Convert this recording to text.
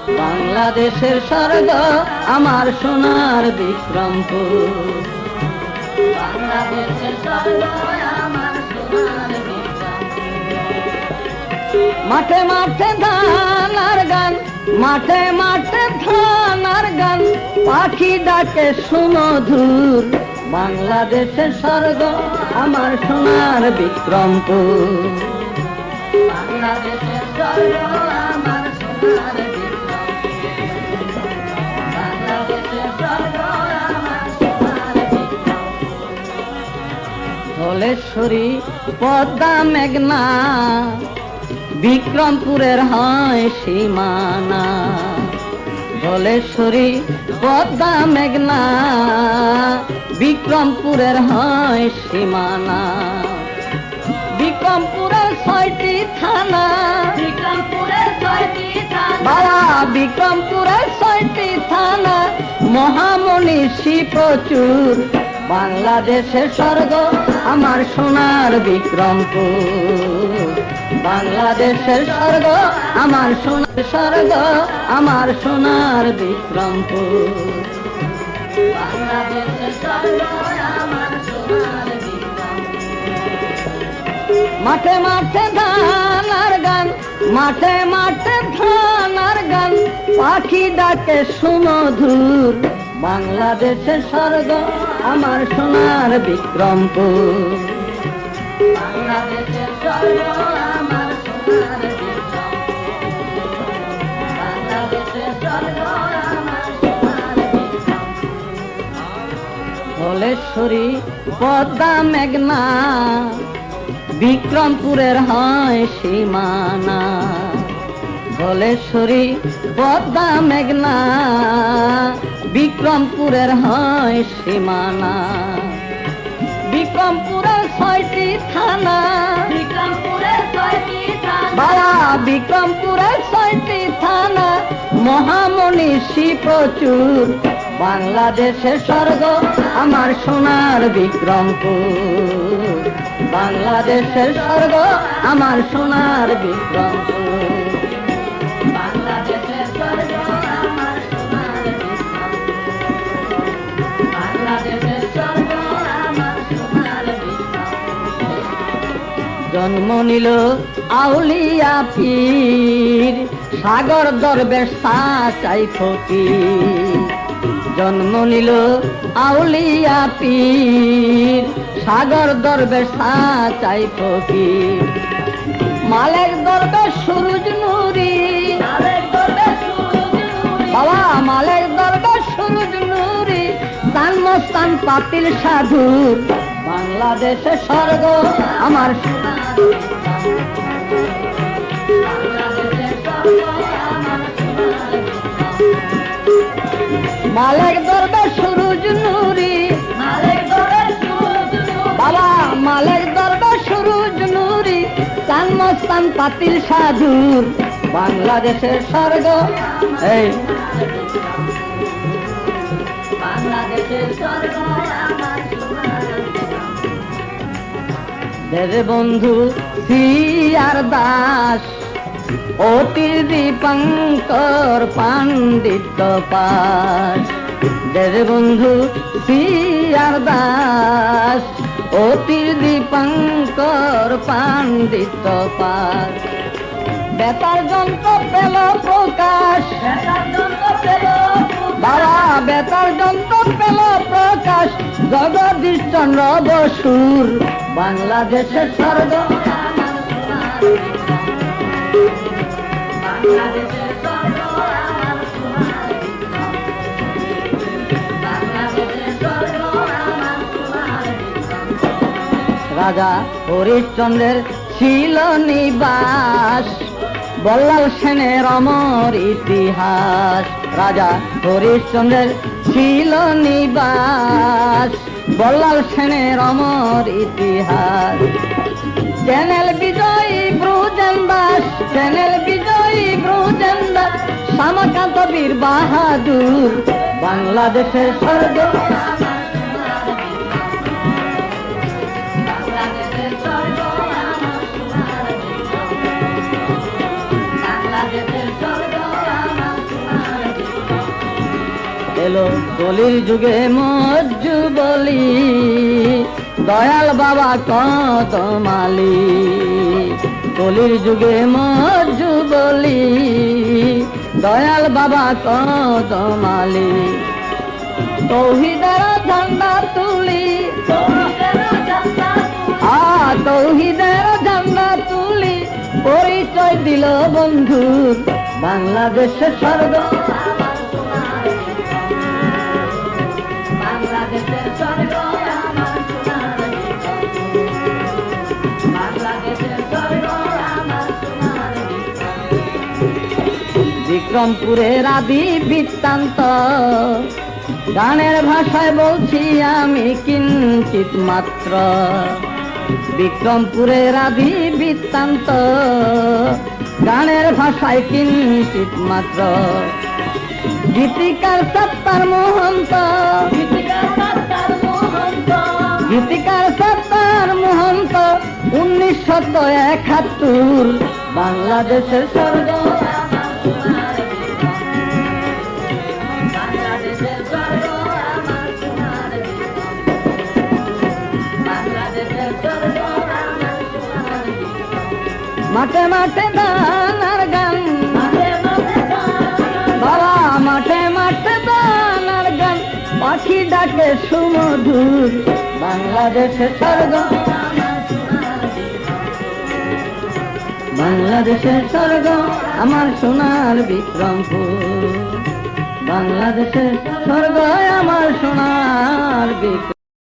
বাংলাদেশের স্বর্গ আমার সোনার বিক্রমপুর। বাংলাদেশের স্বর্গ আমার সোনার বিক্রমপুর। মাঠে মাঠে ধান আর গান, মাঠে মাঠে ধান আর গান, পাখি ডাকে সুমধুর। বাংলাদেশের স্বর্গ আমার সোনার বিক্রমপুর। বাংলাদেশের স্বর্গ আমার সোনার ধলেশ্বরী পদ্মা মেঘনা বিক্রমপুরের হয় সীমানা। ধলেশ্বরী পদ্মা মেঘনা বিক্রমপুরের হয় সীমানা। বিক্রমপুরের 6টি থানা, বিক্রমপুরের 6টি থানা, বিক্রমপুরের 6টি থানা, মহামনীষী প্রচুর। বাংলাদেশের স্বর্গ আমার সোনার বিক্রমপুর। বাংলাদেশের স্বর্গ আমার সোনার স্বর্গ আমার সোনার বিক্রমপুর। বাংলাদেশের স্বর্গ আমার সোনার বিক্রমপুর। মাঠে মাঠে ধান আর গান, মাঠে মাঠে ধান আর গান, পাখি ডাকে সুমধুর। বাংলাদেশের স্বর্গ আমার সোনার বিক্রমপুর। বাংলাদেশের স্বর্গ আমার সোনার বিক্রমপুর। বাংলাদেশের স্বর্গ আমার সোনার বিক্রমপুর। ধলেশ্বরী পদ্মা মেঘনা বিক্রমপুরের হয় সীমানা। ধলেশ্বরী পদ্মা মেঘনা বিক্রমপুরের হয় সীমানা। বিক্রমপুরের 6টি থানা, বিক্রমপুরের 6টি থানা, বিক্রমপুরের 6টি থানা, মহামনীষী প্রচুর। বাংলাদেশের স্বর্গ আমার সোনার বিক্রমপুর। বাংলাদেশের স্বর্গ আমার সোনার বিক্রমপুর। বাংলাদেশের স্বর্গ আমার সোনার বিক্রমপুর। বাংলাদেশের স্বর্গ আমার সোনার বিক্রমপুর। জন্ম নিল আউলিয়া পীর, সাগর দরবেশ সাচাই ফকির। জন্ম নিল আউলিয়া পীর, সাগর দরবেশ সাচাই ফকির। মালেক দরবেশ সুরুজ নুরি, বাবা মালেক দরবেশ সুরুজ নুরি, তান মস্তান পাতিল সাধুর। বাংলাদেশের স্বর্গ আমার মালেক দরবেশ সুরুজ নুরি, বাবা মালেক দরবেশ সুরুজ নুরি, তান মস্তান পাতিল সাধুর। বাংলাদেশের স্বর্গ এই বাংলাদেশের স্বর্গ দেবে বন্ধু সিআর দাস, অতির দীপঙ্কর পাণ্ডিত্য পাস। দেবে বন্ধু সিআর দাস, অতির দীপঙ্কর পাণ্ডিত্য পাস। বেতার যন্ত্র পেল প্রকাশ, বাবা বেতার যন্ত্র পেল প্রকাশ, জগদীশ চন্দ্র বসুর। বাংলাদেশের স্বর্গ বাংলাদেশের স্বর্গ আমার সোনার বিক্রমপুর। বাংলাদেশের স্বর্গ আমার সোনার বিক্রমপুর। রাজা হরিশ্চন্দ্রের ছিল নিবাস, বল্লাল সেনের অমর ইতিহাস। রাজা হরিশ্চন্দ্রের ছিল নিবাস, বল্লাল সেনের অমর ইতিহাস। চ্যানেল বিজয়ী ব্রুজেন দাস, চ্যানেল বিজয়ী ব্রুজেন দাস, শ্যামাকান্ত বীর বাহাদুর। বাংলাদেশের স্বর্গ বাংলাদেশের স্বর্গ এলো কলির যুগে মজ্জু বলি, দয়াল বাবা কদমালি। কলির যুগে মজ্জু বলি, দয়াল বাবা কদমালি। তৌহিদের ঝান্ডা তুলি, তৌহিদের ঝান্ডা তুলি, পরিচয় দিল বন্ধু বাংলাদেশের স্বর্গ। বাংলাদেশের স্বর্গ আমার সোনার বাংলাদেশের স্বর্গ আমার সোনার। বিক্রমপুরের আদি বৃত্তান্ত গানের ভাষায় বলছি আমি কিঞ্চিত মাত্র। বিক্রমপুরের আদি বৃত্তান্ত গানের ভাষায় কিঞ্চিত মাত্র। গীতিকার সত্তার মহন্ত, গীতিকার সত্তার মহন্ত 1971 বাংলাদেশের স্বর্গ। বাংলাদেশের স্বর্গ আমার সোনার, বাংলাদেশের স্বর্গ আমার সোনার। মাঠে মাঠে দানার গান, বাবা মাঠে মাঠে দানার গান, পাখি ডাকে সুমধুর বাংলাদেশের স্বর্গ। বাংলাদেশের স্বর্গ আমার সোনার বিক্রমপুর, বাংলাদেশের স্বর্গ আমার সোনার বিক্রমপুর।